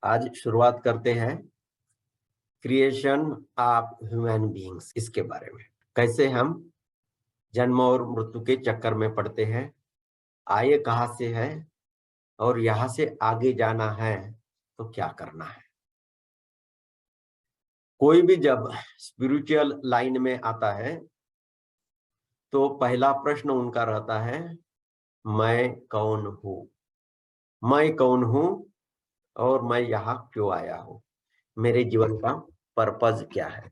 आज शुरुआत करते हैं क्रिएशन ऑफ ह्यूमन बीइंग्स इसके बारे में। कैसे हम जन्म और मृत्यु के चक्कर में पड़ते हैं, आए कहाँ से है और यहाँ से आगे जाना है तो क्या करना है। कोई भी जब स्पिरिचुअल लाइन में आता है तो पहला प्रश्न उनका रहता है, मैं कौन हूँ, मैं कौन हूँ और मैं यहाँ क्यों आया हूँ, मेरे जीवन का पर्पज क्या है।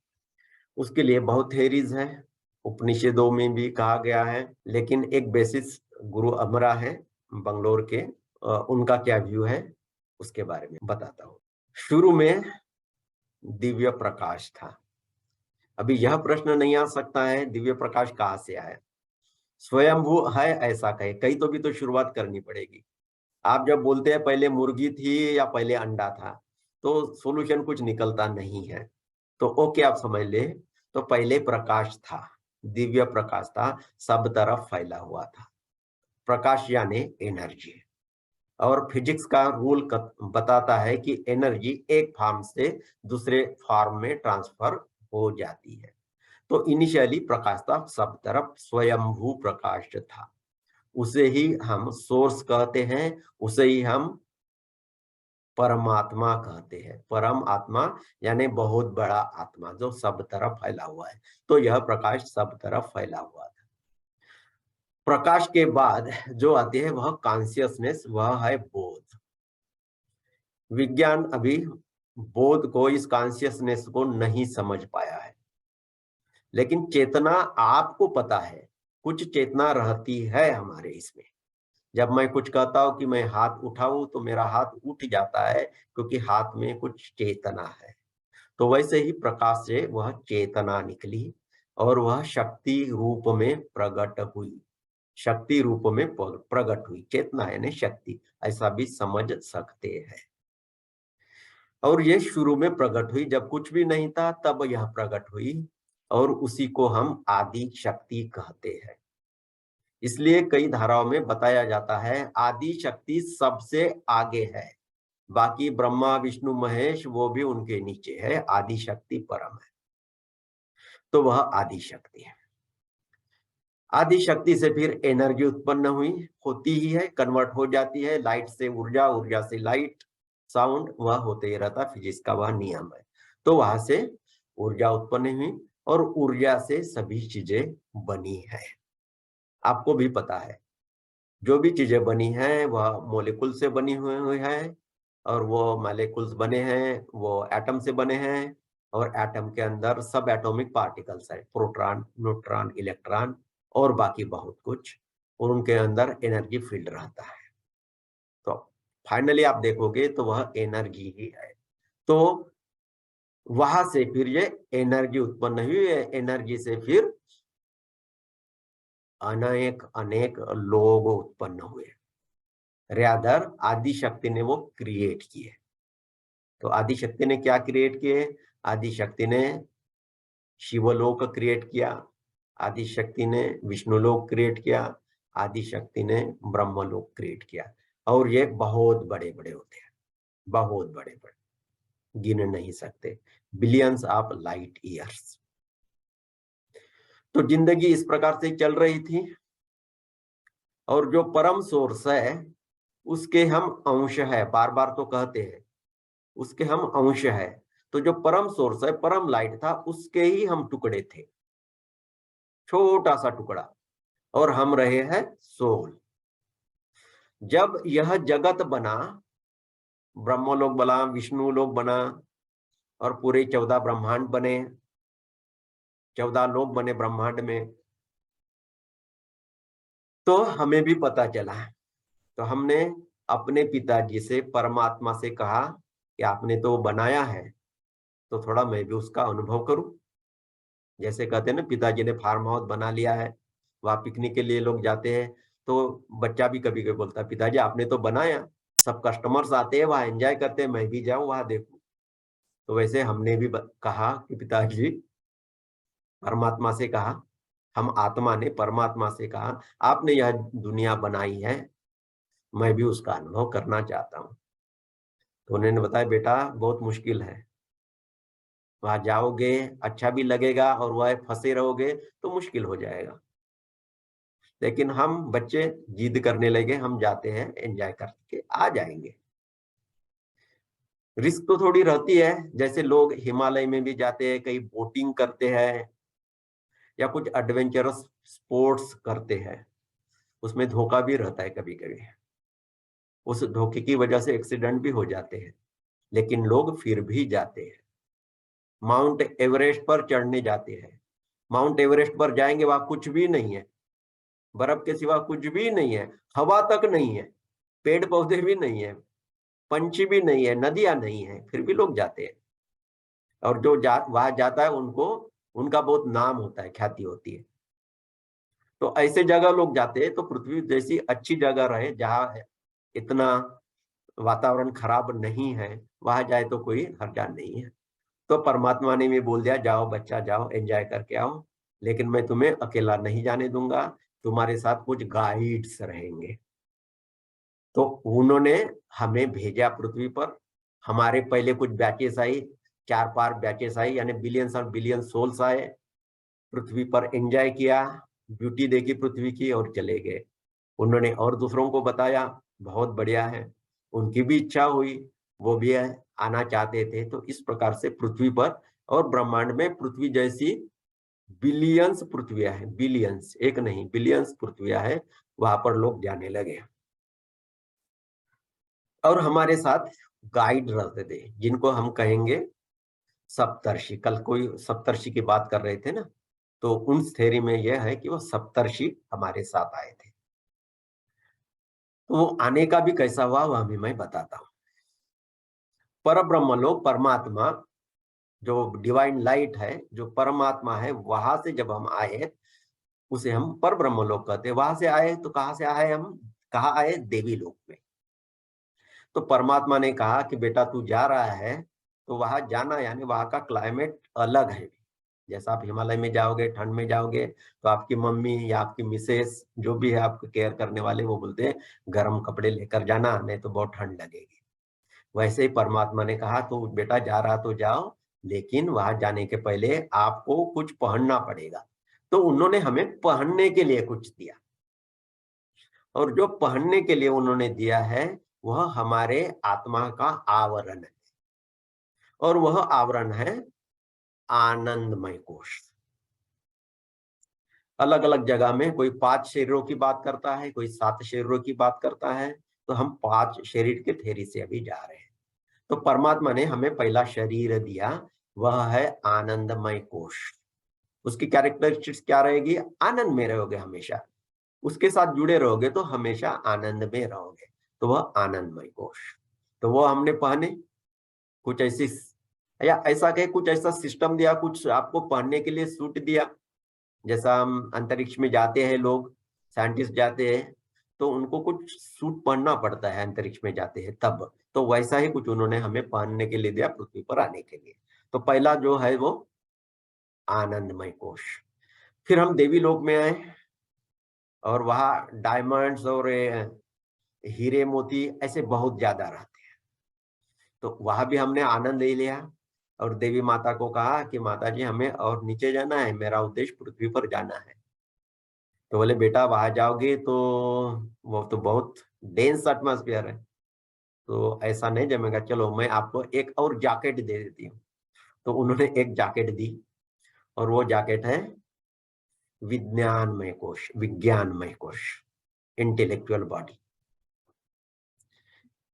उसके लिए बहुत थेरीज है, उपनिषदों में भी कहा गया है, लेकिन एक बेसिस गुरु अमरा है बंगलोर के, उनका क्या व्यू है उसके बारे में बताता हूँ। शुरू में दिव्य प्रकाश था। अभी यह प्रश्न नहीं आ सकता है दिव्य प्रकाश कहाँ से आया, स्वयंभू है ऐसा कहे, कहीं तो भी तो शुरुआत करनी पड़ेगी। आप जब बोलते हैं पहले मुर्गी थी या पहले अंडा था, तो सॉल्यूशन कुछ निकलता नहीं है। तो ओके, आप समझ ले, तो पहले प्रकाश था, दिव्य प्रकाश था, सब तरफ फैला हुआ था। प्रकाश यानी एनर्जी, और फिजिक्स का रूल बताता है कि एनर्जी एक फॉर्म से दूसरे फॉर्म में ट्रांसफर हो जाती है। तो इनिशियली प्रकाश था, सब तरफ स्वयंभू प्रकाश था। उसे ही हम सोर्स कहते हैं, उसे ही हम परमात्मा कहते हैं। परम आत्मा यानी बहुत बड़ा आत्मा जो सब तरफ फैला हुआ है। तो यह प्रकाश सब तरफ फैला हुआ था। प्रकाश के बाद जो आती है वह कॉन्शियसनेस, वह है बोध। विज्ञान अभी बोध को, इस कॉन्शियसनेस को नहीं समझ पाया है, लेकिन चेतना आपको पता है, कुछ चेतना रहती है हमारे इसमें। जब मैं कुछ कहता हूं कि मैं हाथ उठाऊं तो मेरा हाथ उठ जाता है, क्योंकि हाथ में कुछ चेतना है। तो वैसे ही प्रकाश से वह चेतना निकली और वह शक्ति रूप में प्रकट हुई। शक्ति रूप में प्रकट हुई, चेतना यानी शक्ति, ऐसा भी समझ सकते हैं। और ये शुरू में प्रकट हुई, जब कुछ भी नहीं था तब यह प्रकट हुई, और उसी को हम आदि शक्ति कहते हैं। इसलिए कई धाराओं में बताया जाता है आदि शक्ति सबसे आगे है, बाकी ब्रह्मा विष्णु महेश वो भी उनके नीचे है, आदि शक्ति परम है। तो वह आदि शक्ति है। आदि शक्ति से फिर एनर्जी उत्पन्न हुई, होती ही है, कन्वर्ट हो जाती है, लाइट से ऊर्जा, ऊर्जा से लाइट, साउंड, वह होते ही रहता, फिजिक्स का वह नियम है। तो वहां से ऊर्जा उत्पन्न हुई और ऊर्जा से सभी चीजें बनी है। आपको भी पता है जो भी चीजें बनी हैं वह मॉलिक्यूल से बनी हुई है, और वो मॉलिक्यूल्स बने हैं वो एटम से बने हैं, और एटम के अंदर सब एटॉमिक पार्टिकल्स है, प्रोटॉन, न्यूट्रॉन, इलेक्ट्रॉन और बाकी बहुत कुछ, और उनके अंदर एनर्जी फील्ड रहता है। तो फाइनली आप देखोगे तो वह एनर्जी ही है। तो वहां से फिर ये एनर्जी उत्पन्न हुई है, एनर्जी से फिर अनेक अनेक लोग उत्पन्न हुए, रादर आदि शक्ति ने वो क्रिएट किए। तो आदि शक्ति ने क्या क्रिएट किए, आदि शक्ति ने शिवलोक क्रिएट किया, आदि शक्ति ने विष्णुलोक क्रिएट किया, आदि शक्ति ने ब्रह्मलोक क्रिएट किया। और ये बहुत बड़े बड़े होते हैं, बहुत बड़े बड़े, गिन नहीं सकते, बिलियंस ऑफ लाइट ईयर्स। तो जिंदगी इस प्रकार से चल रही थी, और जो परम सोर्स है उसके हम अंश है, बार बार तो कहते हैं उसके हम अंश है। तो जो परम सोर्स है, परम लाइट था, उसके ही हम टुकड़े थे, छोटा सा टुकड़ा, और हम रहे हैं सोल। जब यह जगत बना, ब्रह्मलोक बना, विष्णु लोक बना, और पूरे 14 ब्रह्मांड बने, 14 लोक बने ब्रह्मांड में, तो हमें भी पता चला। तो हमने अपने पिताजी से, परमात्मा से कहा कि आपने तो बनाया है, तो थोड़ा मैं भी उसका अनुभव करूं। जैसे कहते हैं ना, पिताजी ने फार्म हाउस बना लिया है, वहां पिकनिक के लिए लोग जाते हैं, तो बच्चा भी कभी कभी बोलता है पिताजी आपने तो बनाया, सब कस्टमर्स आते हैं वहां एंजॉय करते हैं, मैं भी जाऊं वहां देखूं। तो वैसे हमने भी कहा कि पिताजी, परमात्मा से कहा, हम आत्मा ने परमात्मा से कहा आपने यह दुनिया बनाई है, मैं भी उसका अनुभव करना चाहता हूं। तो उन्होंने बताया बेटा बहुत मुश्किल है, वहां जाओगे अच्छा भी लगेगा और वह फंसे रहोगे तो मुश्किल हो जाएगा। लेकिन हम बच्चे जिद करने लगे, हम जाते हैं, एंजॉय करके आ जाएंगे। रिस्क तो थोड़ी रहती है, जैसे लोग हिमालय में भी जाते हैं, कहीं बोटिंग करते हैं या कुछ एडवेंचरस स्पोर्ट्स करते हैं, उसमें धोखा भी रहता है कभी कभी, उस धोखे की वजह से एक्सीडेंट भी हो जाते हैं, लेकिन लोग फिर भी जाते हैं। माउंट एवरेस्ट पर चढ़ने जाते हैं, माउंट एवरेस्ट पर जाएंगे, वहां कुछ भी नहीं है, बर्फ के सिवा कुछ भी नहीं है, हवा तक नहीं है, पेड़ पौधे भी नहीं है, पंछी भी नहीं है, नदियां नहीं है, फिर भी लोग जाते हैं। और जो वहां जाता है उनको, उनका बहुत नाम होता है, ख्याति होती है। तो ऐसे जगह लोग जाते हैं, तो पृथ्वी जैसी अच्छी जगह रहे जहां इतना वातावरण खराब नहीं है, वहां जाए तो कोई हर्जा नहीं है। तो परमात्मा ने भी बोल दिया, जाओ बच्चा जाओ, एंजॉय करके आओ, लेकिन मैं तुम्हें अकेला नहीं जाने दूंगा, तुम्हारे साथ कुछ गाइड्स रहेंगे। तो उन्होंने हमें भेजा पृथ्वी पर। हमारे पहले कुछ बैचेस आई, 4-5 बैचेस आई, यानी बिलियंस और बिलियन सोल्स आए, पृथ्वी पर एंजॉय किया, ब्यूटी देखी पृथ्वी की और चले गए। उन्होंने और दूसरों को बताया, बहुत बढ़िया है, उनकी भी इच्छा हुई, वो भी आना चाहते थे। तो इस प्रकार से पृथ्वी पर और ब्रह्मांड में पृथ्वी जैसी बिलियंस पृथ्वियां है, बिलियंस, एक नहीं बिलियंस पृथ्वियां है, वहां पर लोग जाने लगे। और हमारे साथ गाइड रहते थे, जिनको हम कहेंगे सप्तर्षि। कल कोई सप्तर्षि की बात कर रहे थे ना, तो उन थ्योरी में यह है कि वो सप्तर्षि हमारे साथ आए थे। तो वो आने का भी कैसा हुआ वह भी मैं बताता हूँ। पर ब्रह्म लोग, परमात्मा जो डिवाइन लाइट है, जो परमात्मा है, वहां से जब हम आए, उसे हम पर ब्रह्म लोग कहते हैं। वहां से आए तो कहां से आए हम, कहा आए, देवी लोक में। तो परमात्मा ने कहा कि बेटा तू जा रहा है तो वहां जाना, यानी वहां का क्लाइमेट अलग है। जैसा आप हिमालय में जाओगे, ठंड में जाओगे, तो आपकी मम्मी या आपकी मिसेस जो भी है आपको केयर करने वाले, वो बोलते हैं गर्म कपड़े लेकर जाना, नहीं तो बहुत ठंड लगेगी। वैसे ही परमात्मा ने कहा तो बेटा जा रहा तो जाओ, लेकिन वहां जाने के पहले आपको कुछ पहनना पड़ेगा। तो उन्होंने हमें पहनने के लिए कुछ दिया, और जो पहनने के लिए उन्होंने दिया है वह हमारे आत्मा का आवरण है, और वह आवरण है आनंदमय कोश। अलग अलग जगह में कोई 5 शरीरों की बात करता है, कोई 7 शरीरों की बात करता है, तो हम 5 शरीर के थ्योरी से अभी जा रहे हैं। तो परमात्मा ने हमें पहला शरीर दिया, वह है आनंदमय कोश। उसकी कैरेक्टरिस्टिक्स क्या रहेगी, आनंद में रहोगे हमेशा, उसके साथ जुड़े रहोगे तो हमेशा आनंद में रहोगे, तो वह आनंदमय कोश। तो वो हमने पहने, कुछ ऐसी, या ऐसा कहे कुछ ऐसा सिस्टम दिया, कुछ आपको पहनने के लिए सूट दिया। जैसा हम अंतरिक्ष में जाते हैं, लोग साइंटिस्ट जाते हैं तो उनको कुछ सूट पहनना पड़ता है, अंतरिक्ष में जाते हैं तब। तो वैसा ही कुछ उन्होंने हमें पहनने के लिए दिया पृथ्वी पर आने के लिए। तो पहला जो है वो आनंदमय कोश। फिर हम देवी लोक में आए, और वहां डायमंड्स और हीरे मोती ऐसे बहुत ज्यादा रहते हैं। तो वहां भी हमने आनंद ले लिया, और देवी माता को कहा कि माता जी हमें और नीचे जाना है, मेरा उद्देश्य पृथ्वी पर जाना है। तो बोले बेटा वहां जाओगे तो वो तो बहुत डेंस एटमॉस्फेयर है, तो ऐसा नहीं जमेगा, चलो मैं आपको एक और जैकेट दे देती हूँ। तो उन्होंने एक जैकेट दी, और वो जैकेट है विज्ञानमय कोश, विज्ञानमय कोश, इंटेलेक्चुअल बॉडी।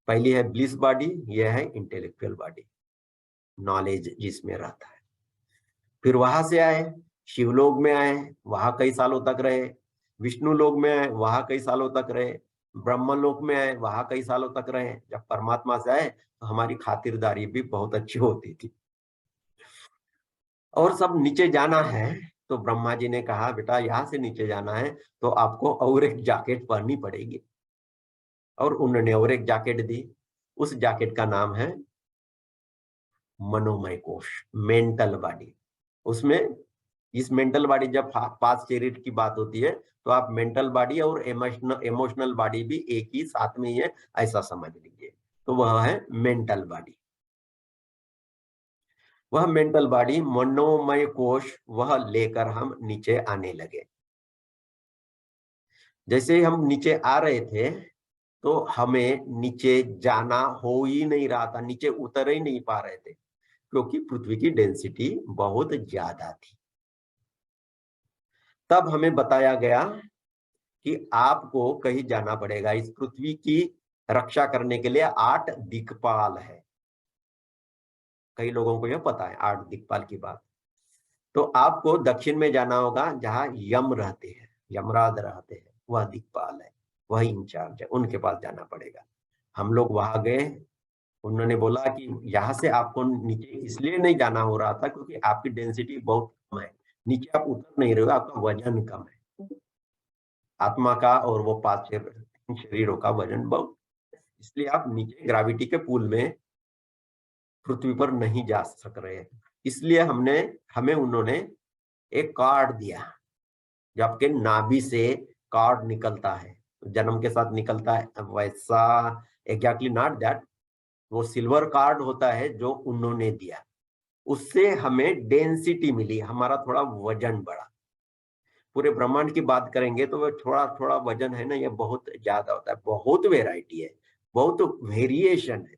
पहली है ब्लिस बॉडी, यह है इंटेलेक्चुअल बॉडी, नॉलेज जिसमें रहता है। फिर वहां से आए, शिवलोक में आए, वहां कई सालों तक रहे, विष्णु लोक में आए, वहां कई सालों तक रहे, ब्रह्म लोक में आए, वहां कई सालों तक रहे। जब परमात्मा से आए तो हमारी खातिरदारी भी बहुत अच्छी होती थी। और सब नीचे जाना है, तो ब्रह्मा जी ने कहा बेटा यहाँ से नीचे जाना है तो आपको और एक जैकेट पहननी पड़ेगी। और उन्होंने और एक जैकेट दी, उस जैकेट का नाम है मनोमय कोश, मेंटल बॉडी। उसमें इस मेंटल बॉडी, जब 5 शरीर की बात होती है तो आप मेंटल बॉडी और इमोशनल बॉडी भी एक ही साथ में ही है, ऐसा समझ लीजिए। तो वह है मेंटल बॉडी। वह मेंटल बॉडी, मनोमय कोश, वह लेकर हम नीचे आने लगे। जैसे ही हम नीचे आ रहे थे तो हमें नीचे जाना हो ही नहीं रहा था, नीचे उतर ही नहीं पा रहे थे, क्योंकि पृथ्वी की डेंसिटी बहुत ज्यादा थी। तब हमें बताया गया कि आपको कहीं जाना पड़ेगा। इस पृथ्वी की रक्षा करने के लिए 8 दिक्पाल है। कई लोगों को यह पता है 8 दिक्पाल की बात। तो आपको दक्षिण में जाना होगा, जहां यम रहते हैं, यमराज रहते हैं, वह दिक्पाल है, वही इंचार्ज है, उनके पास जाना पड़ेगा। हम लोग वहां गए। उन्होंने बोला कि यहाँ से आपको नीचे इसलिए नहीं जाना हो रहा था क्योंकि आपकी डेंसिटी बहुत कम है, नीचे आप उतर नहीं रहे हो, आपका वजन कम है। आत्मा का और वो 5 शरीरों का वजन बहुत, इसलिए आप नीचे ग्रेविटी के पुल में पृथ्वी पर नहीं जा सक रहे हैं। इसलिए हमें उन्होंने एक कार्ड दिया, जो आपके नाभि से कार्ड निकलता है, जन्म के साथ निकलता है वैसा, एग्जैक्टली नॉट दैट, वो सिल्वर कार्ड होता है जो उन्होंने दिया। उससे हमें डेंसिटी मिली, हमारा थोड़ा वजन बढ़ा। पूरे ब्रह्मांड की बात करेंगे तो वो थोड़ा थोड़ा वजन है ना, ये बहुत ज्यादा होता है, बहुत वेराइटी है, बहुत वेरिएशन है।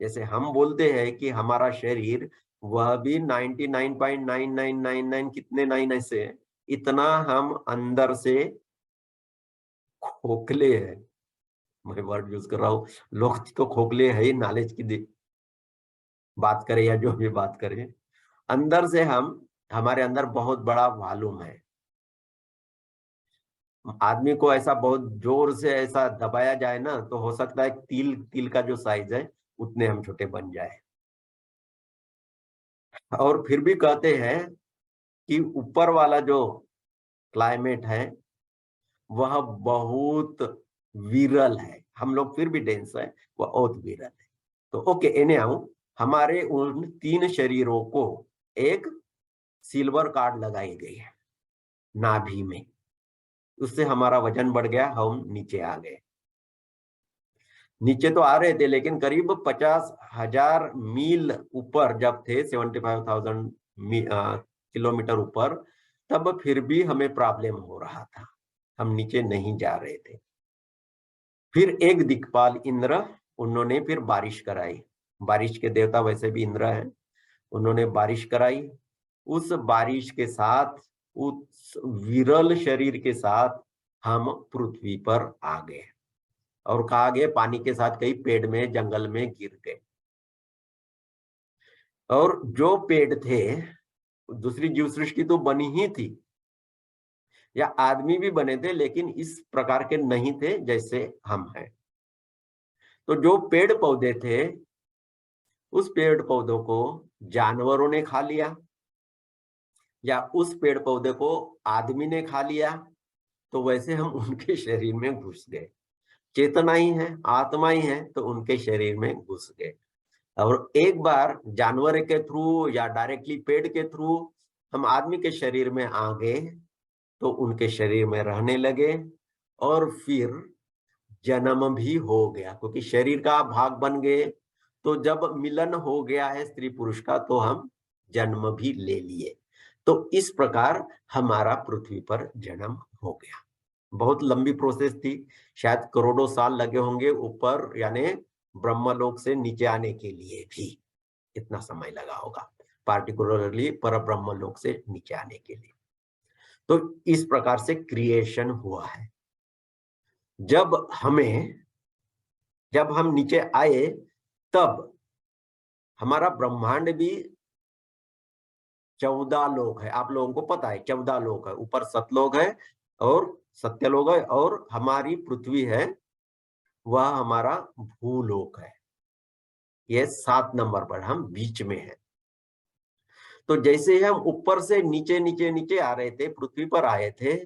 जैसे हम बोलते हैं कि हमारा शरीर, वह भी 99.9999 कितने 9 ऐसे, इतना हम अंदर से खोखले हैं। मैं वर्ड यूज कर रहा हूँ, लोग तो खोखले है ही, नॉलेज की बात करें या जो भी बात करें, अंदर से हमारे अंदर बहुत बड़ा वॉल्यूम है। आदमी को ऐसा बहुत जोर से ऐसा दबाया जाए ना, तो हो सकता है तिल तिल का जो साइज है उतने हम छोटे बन जाए। और फिर भी कहते हैं कि ऊपर वाला जो क्लाइमेट है वह बहुत विरल है, हम लोग फिर भी डेंस है, वह बहुत विरल है। तो ओके, एने आऊं, हमारे उन 3 शरीरों को एक सिल्वर कार्ड लगाई गई है नाभि में, उससे हमारा वजन बढ़ गया, हम नीचे आ गए। नीचे तो आ रहे थे लेकिन करीब 50,000 मील ऊपर जब थे, 75,000 किलोमीटर ऊपर, तब फिर भी हमें प्रॉब्लम हो रहा था, हम नीचे नहीं जा रहे थे। फिर एक दिक्पाल इंद्र, उन्होंने फिर बारिश कराई। बारिश के देवता वैसे भी इंद्र हैं, उन्होंने बारिश कराई। उस बारिश के साथ, उस विरल शरीर के साथ हम पृथ्वी पर आ गए, और कहा गया पानी के साथ कई पेड़ में, जंगल में गिर गए। और जो पेड़ थे, दूसरी जीव सृष्टि तो बनी ही थी, या आदमी भी बने थे, लेकिन इस प्रकार के नहीं थे जैसे हम हैं। तो जो पेड़ पौधे थे, उस पेड़ पौधों को जानवरों ने खा लिया, या उस पेड़ पौधे को आदमी ने खा लिया, तो वैसे हम उनके शरीर में घुस गए। चेतना ही है, आत्मा ही है, तो उनके शरीर में घुस गए। और एक बार जानवर के थ्रू या डायरेक्टली पेड़ के थ्रू हम आदमी के शरीर में आ गए, तो उनके शरीर में रहने लगे, और फिर जन्म भी हो गया, क्योंकि शरीर का भाग बन गए। तो जब मिलन हो गया है स्त्री पुरुष का, तो हम जन्म भी ले लिए। तो इस प्रकार हमारा पृथ्वी पर जन्म हो गया। बहुत लंबी प्रोसेस थी, शायद करोड़ों साल लगे होंगे ऊपर, यानी ब्रह्मलोक से नीचे आने के लिए भी इतना समय लगा होगा, पार्टिकुलरली पर ब्रह्म लोक से नीचे आने के लिए। तो इस प्रकार से क्रिएशन हुआ है। जब हम नीचे आए, तब हमारा ब्रह्मांड भी 14 लोक है। आप लोगों को पता है 14 लोक है, ऊपर सतलोक है और सत्यलोक है, और हमारी पृथ्वी है, वह हमारा भूलोक है। ये 7 नंबर पर हम बीच में है। तो जैसे ही हम ऊपर से नीचे नीचे नीचे आ रहे थे, पृथ्वी पर आए थे,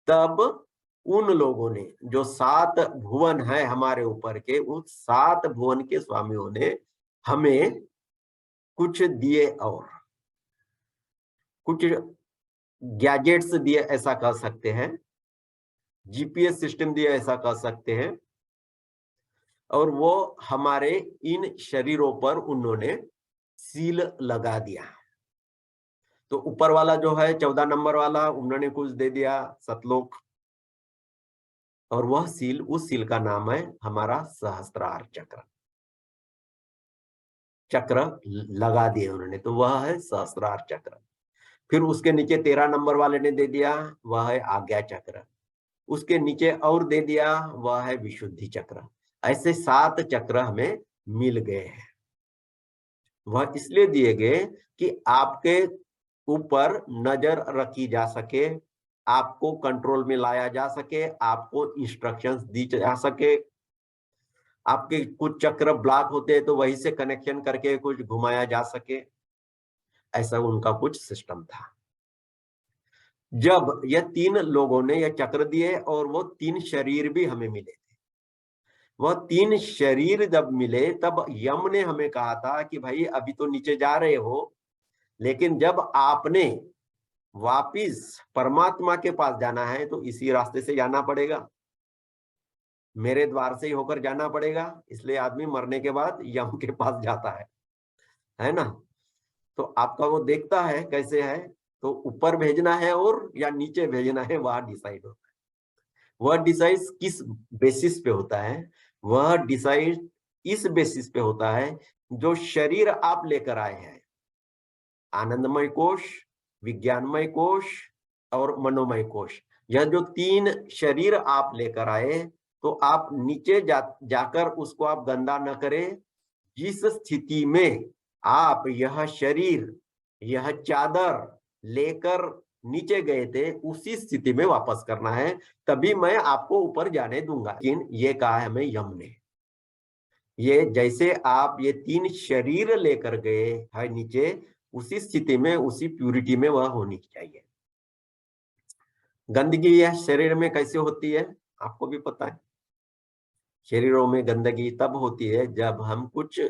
तब उन लोगों ने, जो 7 भुवन है हमारे ऊपर के, उन 7 भुवन के स्वामियों ने हमें कुछ दिए, और कुछ गैजेट्स दिए, ऐसा कह सकते हैं, जीपीएस सिस्टम दिए, ऐसा कह सकते हैं। और वो हमारे इन शरीरों पर उन्होंने सील लगा दिया। तो ऊपर वाला जो है 14 नंबर वाला, उन्होंने कुछ दे दिया सतलोक, और वह सील, उस सील का नाम है हमारा सहस्त्रार चक्र। चक्र लगा दिए उन्होंने, तो वह है सहस्त्रार चक्र। फिर उसके नीचे 13 नंबर वाले ने दे दिया, वह है आज्ञा चक्र। उसके नीचे और दे दिया, वह है विशुद्धि चक्र। ऐसे 7 चक्र हमें मिल गए हैं। वह इसलिए दिए गए कि आपके ऊपर नजर रखी जा सके, आपको कंट्रोल में लाया जा सके, आपको इंस्ट्रक्शंस दी जा सके। आपके कुछ चक्र ब्लॉक होते हैं तो वहीं से कनेक्शन करके कुछ घुमाया जा सके, ऐसा उनका कुछ सिस्टम था। जब ये 3 लोगों ने ये चक्र दिए और वो 3 शरीर भी हमें मिले थे, वह 3 शरीर जब मिले तब यम ने हमें कहा था कि भाई अभी तो नीचे जा रहे हो, लेकिन जब आपने वापिस परमात्मा के पास जाना है तो इसी रास्ते से जाना पड़ेगा, मेरे द्वार से ही होकर जाना पड़ेगा। इसलिए आदमी मरने के बाद यम के पास जाता है ना। तो आपका वो देखता है कैसे है, तो ऊपर भेजना है और या नीचे भेजना है, वह डिसाइड होता है। वह डिसाइड किस बेसिस पे होता है? वह डिसाइड इस बेसिस पे होता है जो शरीर आप लेकर आए हैं, आनंदमय कोश, विज्ञानमय कोश और मनोमय कोश। यह जो 3 शरीर आप लेकर आए, तो आप नीचे जाकर उसको आप गंदा न करें। जिस स्थिति में आप यह शरीर, यह चादर लेकर नीचे गए थे, उसी स्थिति में वापस करना है, तभी मैं आपको ऊपर जाने दूंगा। लेकिन ये कहा है हमें यम ने, ये जैसे आप ये 3 शरीर लेकर गए है नीचे, उसी स्थिति में, उसी प्यूरिटी में वह होनी चाहिए। गंदगी यह शरीर में कैसे होती है, आपको भी पता है। शरीरों में गंदगी तब होती है जब हम कुछ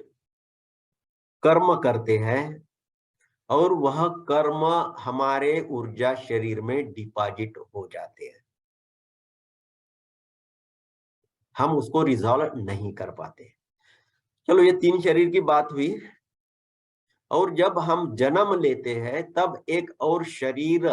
कर्म करते हैं और वह कर्म हमारे ऊर्जा शरीर में डिपॉजिट हो जाते हैं, हम उसको रिजॉल्व नहीं कर पाते। चलो, ये 3 शरीर की बात हुई। और जब हम जन्म लेते हैं तब एक और शरीर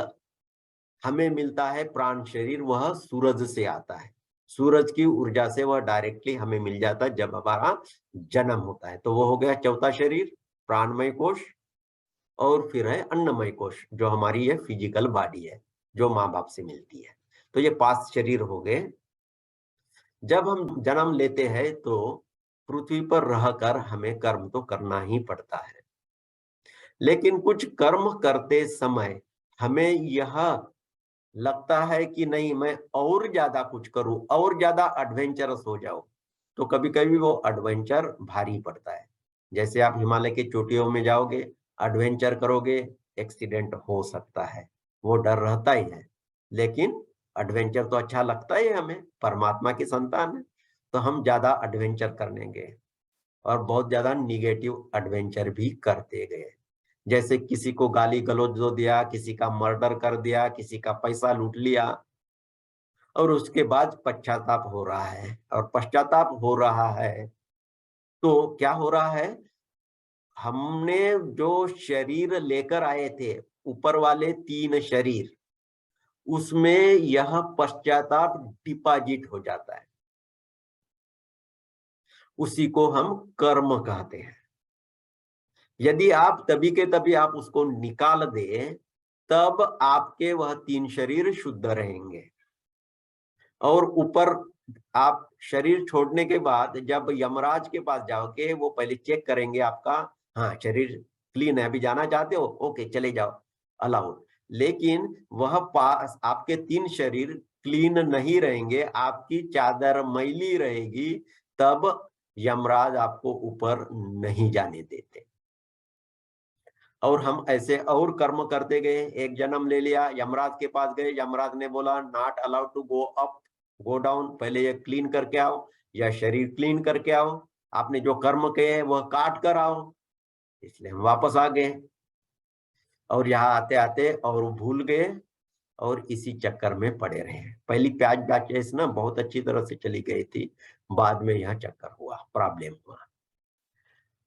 हमें मिलता है, प्राण शरीर, वह सूरज से आता है। सूरज की ऊर्जा से वह डायरेक्टली हमें मिल जाता है जब हमारा जन्म होता है। तो वो हो गया चौथा शरीर, प्राणमय कोश। और फिर है अन्नमय कोश, जो हमारी ये फिजिकल बॉडी है, जो माँ बाप से मिलती है। तो ये 5 शरीर हो गए। जब हम जन्म लेते हैं तो पृथ्वी पर रहकर हमें कर्म तो करना ही पड़ता है, लेकिन कुछ कर्म करते समय हमें यह लगता है कि नहीं, मैं और ज्यादा कुछ करूं, और ज्यादा एडवेंचरस हो जाऊं, तो कभी कभी वो एडवेंचर भारी पड़ता है। जैसे आप हिमालय के चोटियों में जाओगे, एडवेंचर करोगे, एक्सीडेंट हो सकता है, वो डर रहता ही है। लेकिन एडवेंचर तो अच्छा लगता है हमें, परमात्मा की संतान है, तो हम ज्यादा एडवेंचर करने गए और बहुत ज्यादा निगेटिव एडवेंचर भी करते गए। जैसे किसी को गाली गलौज दो दिया, किसी का मर्डर कर दिया, किसी का पैसा लूट लिया, और उसके बाद पश्चाताप हो रहा है। और पश्चाताप हो रहा है तो क्या हो रहा है, हमने जो शरीर लेकर आए थे, ऊपर वाले 3 शरीर, उसमें यह पश्चाताप डिपॉजिट हो जाता है। उसी को हम कर्म कहते हैं। यदि आप तभी के तभी आप उसको निकाल दे, तब आपके वह 3 शरीर शुद्ध रहेंगे। और ऊपर आप शरीर छोड़ने के बाद जब यमराज के पास जाओगे, वो पहले चेक करेंगे आपका, हाँ शरीर क्लीन है, अभी जाना चाहते हो, ओके चले जाओ, अलाउड। लेकिन वह पास आपके 3 शरीर क्लीन नहीं रहेंगे, आपकी चादर मैली रहेगी, तब यमराज आपको ऊपर नहीं जाने देते। और हम ऐसे और कर्म करते गए, एक जन्म ले लिया, यमराज के पास गए, यमराज ने बोला not allowed to go up, go down, पहले ये क्लीन करके आओ, या शरीर क्लीन करके आओ, आपने जो कर्म किए वह काट कर आओ। इसलिए हम वापस आ गए, और यहाँ आते आते और भूल गए और इसी चक्कर में पड़े रहे। पहली 5 बैचेस ना बहुत अच्छी तरह से चली गई थी, बाद में यह चक्कर हुआ, प्रॉब्लम हुआ।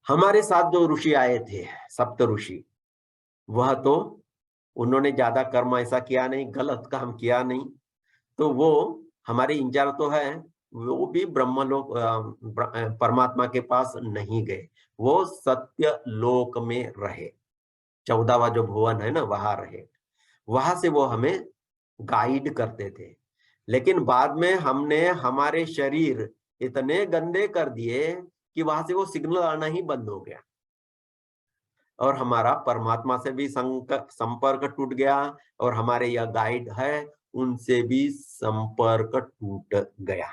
हमारे साथ जो ऋषि आए थे, सप्त ऋषि, वह तो उन्होंने ज्यादा कर्म ऐसा किया नहीं, गलत काम किया नहीं, तो वो हमारे इंचार्ज तो है, वो भी ब्रह्मलोक परमात्मा के पास नहीं गए, वो सत्य लोक में रहे। 14वां जो भुवन है ना, वहां रहे, वहां से वो हमें गाइड करते थे। लेकिन बाद में हमने हमारे शरीर इतने गंदे कर दिए कि वहां से वो सिग्नल आना ही बंद हो गया, और हमारा परमात्मा से भी संपर्क टूट गया, और हमारे यह गाइड है उनसे भी संपर्क टूट गया।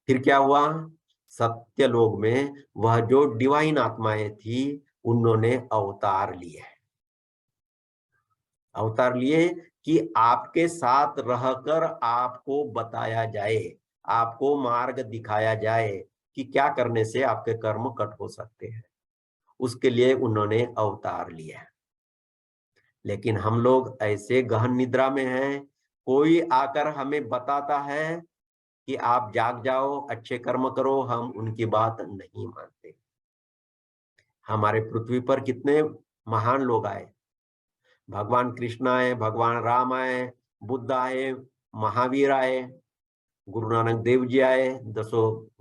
फिर क्या हुआ? सत्य लोक में वह जो डिवाइन आत्माएं थी, उन्होंने अवतार लिए। अवतार लिए कि आपके साथ रहकर आपको बताया जाए, आपको मार्ग दिखाया जाए कि क्या करने से आपके कर्म कट हो सकते हैं। उसके लिए उन्होंने अवतार लिया। लेकिन हम लोग ऐसे गहन निद्रा में हैं, कोई आकर हमें बताता है कि आप जाग जाओ, अच्छे कर्म करो, हम उनकी बात नहीं मानते। हमारे पृथ्वी पर कितने महान लोग आए, भगवान कृष्ण आए, भगवान राम आए, बुद्ध आए, महावीर आए, गुरु नानक देव जी आए, 10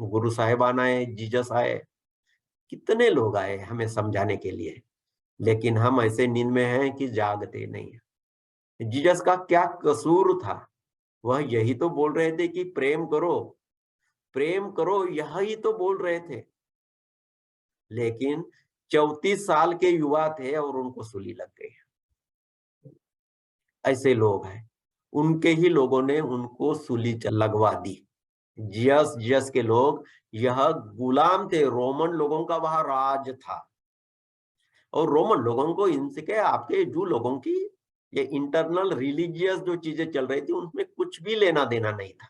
गुरु साहिबान आए, जीसस आए, कितने लोग आए हमें समझाने के लिए। लेकिन हम ऐसे नींद में हैं कि जागते नहीं हैं। जीसस का क्या कसूर था? वह यही तो बोल रहे थे कि प्रेम करो, प्रेम करो, यही तो बोल रहे थे। लेकिन 34 साल के युवा थे और उनको सूली लग गई। ऐसे लोग हैं, उनके ही लोगों ने उनको सूली लगवा दी। जियस जियस के लोग यह गुलाम थे, रोमन लोगों का वहां राज था, और रोमन लोगों को इनसे आपके जू लोगों की ये इंटरनल रिलीजियस जो चीजें चल रही थी उनमें कुछ भी लेना देना नहीं था।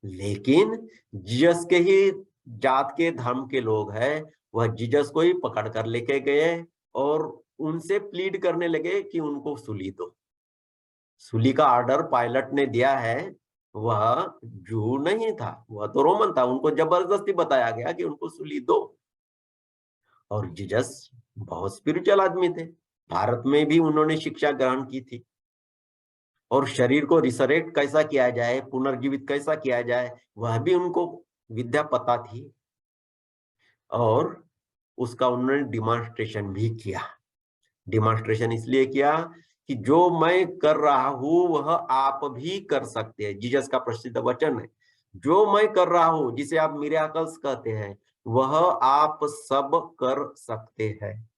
लेकिन जियस के ही जात के धर्म के लोग हैं, वह जीसस को ही पकड़ कर लेके गए और उनसे प्लीड करने लगे कि उनको सूली दो। सूली का ऑर्डर पायलट ने दिया है, वह जू नहीं था, वह तो रोमन था। उनको जबरदस्ती बताया गया कि उनको सूली दो। और जीसस बहुत स्पिरिचुअल आदमी थे, भारत में भी उन्होंने शिक्षा ग्रहण की थी, और शरीर को रिसरेक्ट कैसा किया जाए, पुनर्जीवित कैसा किया जाए, वह भी उनको विद्या पता थी, और उसका उन्होंने डिमॉन्स्ट्रेशन भी किया। डिमॉन्स्ट्रेशन इसलिए किया कि जो मैं कर रहा हूं वह आप भी कर सकते हैं। जीसस का प्रसिद्ध वचन है, जो मैं कर रहा हूं, जिसे आप मिरेकल्स कहते हैं, वह आप सब कर सकते हैं।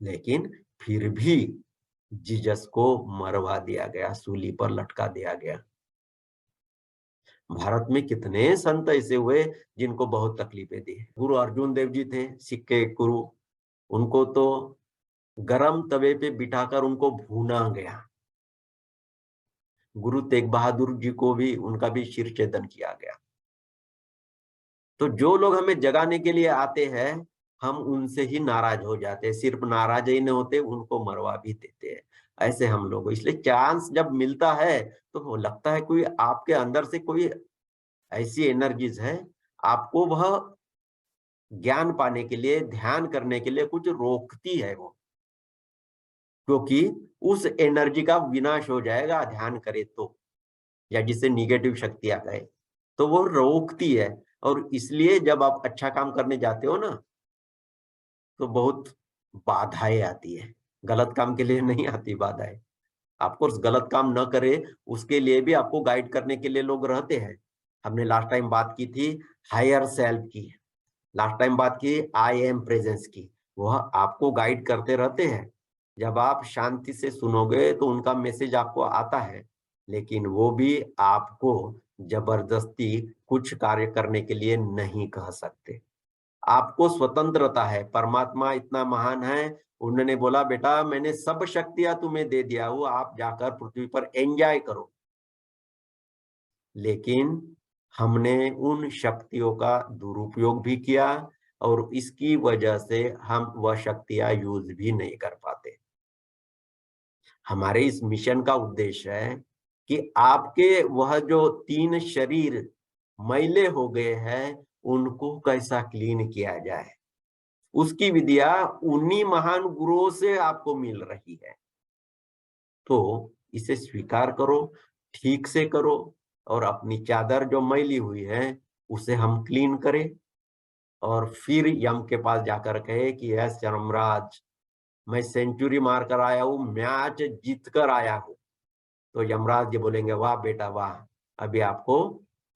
लेकिन फिर भी जीसस को मरवा दिया गया, सूली पर लटका दिया गया। भारत में कितने संत ऐसे हुए जिनको बहुत तकलीफें दी। गुरु अर्जुन देव जी थे, सिख के गुरु, उनको तो गरम तवे पे बिठाकर उनको भूना गया। गुरु तेग बहादुर जी को भी, उनका भी शिर छेदन किया गया। तो जो लोग हमें जगाने के लिए आते हैं, हम उनसे ही नाराज हो जाते हैं। सिर्फ नाराज ही नहीं होते, उनको मरवा भी देते हैं। ऐसे हम लोग, इसलिए चांस जब मिलता है तो लगता है कोई आपके अंदर से कोई ऐसी एनर्जीज है, आपको वह ज्ञान पाने के लिए, ध्यान करने के लिए कुछ रोकती है वो, क्योंकि उस एनर्जी का विनाश हो जाएगा ध्यान करे तो, या जिससे निगेटिव शक्ति आ गए तो वो रोकती है। और इसलिए जब आप अच्छा काम करने जाते हो ना, तो बहुत बाधाएं आती है। गलत काम के लिए नहीं आती बाधाएं, आपको गलत काम न करे उसके लिए भी आपको गाइड करने के लिए लोग रहते हैं। हमने लास्ट टाइम बात की थी हायर सेल्फ की, लास्ट टाइम बात की आई एम प्रेजेंस की, वह आपको गाइड करते रहते हैं। जब आप शांति से सुनोगे तो उनका मैसेज आपको आता है, लेकिन वो भी आपको जबरदस्ती कुछ कार्य करने के लिए नहीं कह सकते। आपको स्वतंत्रता है, परमात्मा इतना महान है, उन्होंने बोला बेटा मैंने सब शक्तियां तुम्हें दे दिया हूं, आप जाकर पृथ्वी पर एंजॉय करो। लेकिन हमने उन शक्तियों का दुरुपयोग भी किया, और इसकी वजह से हम वह शक्तियां यूज भी नहीं कर पाते। हमारे इस मिशन का उद्देश्य है कि आपके वह जो 3 शरीर मैले हो गए हैं, उनको कैसा क्लीन किया जाए, उसकी विधिया उन्हीं महान गुरुओं से आपको मिल रही है। तो इसे स्वीकार करो, ठीक से करो और अपनी चादर जो मैली हुई है उसे हम क्लीन करें और फिर यम के पास जाकर कहे कि यस यमराज, मैं सेंचुरी मार कर आया हूं, मैच जीत कर आया हूं। तो यमराज जी बोलेंगे वाह बेटा वाह, अभी आपको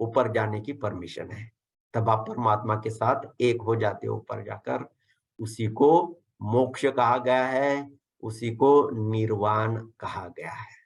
ऊपर जाने की परमिशन है। तब आप परमात्मा के साथ एक हो जाते हो ऊपर जाकर। उसी को मोक्ष कहा गया है, उसी को निर्वाण कहा गया है।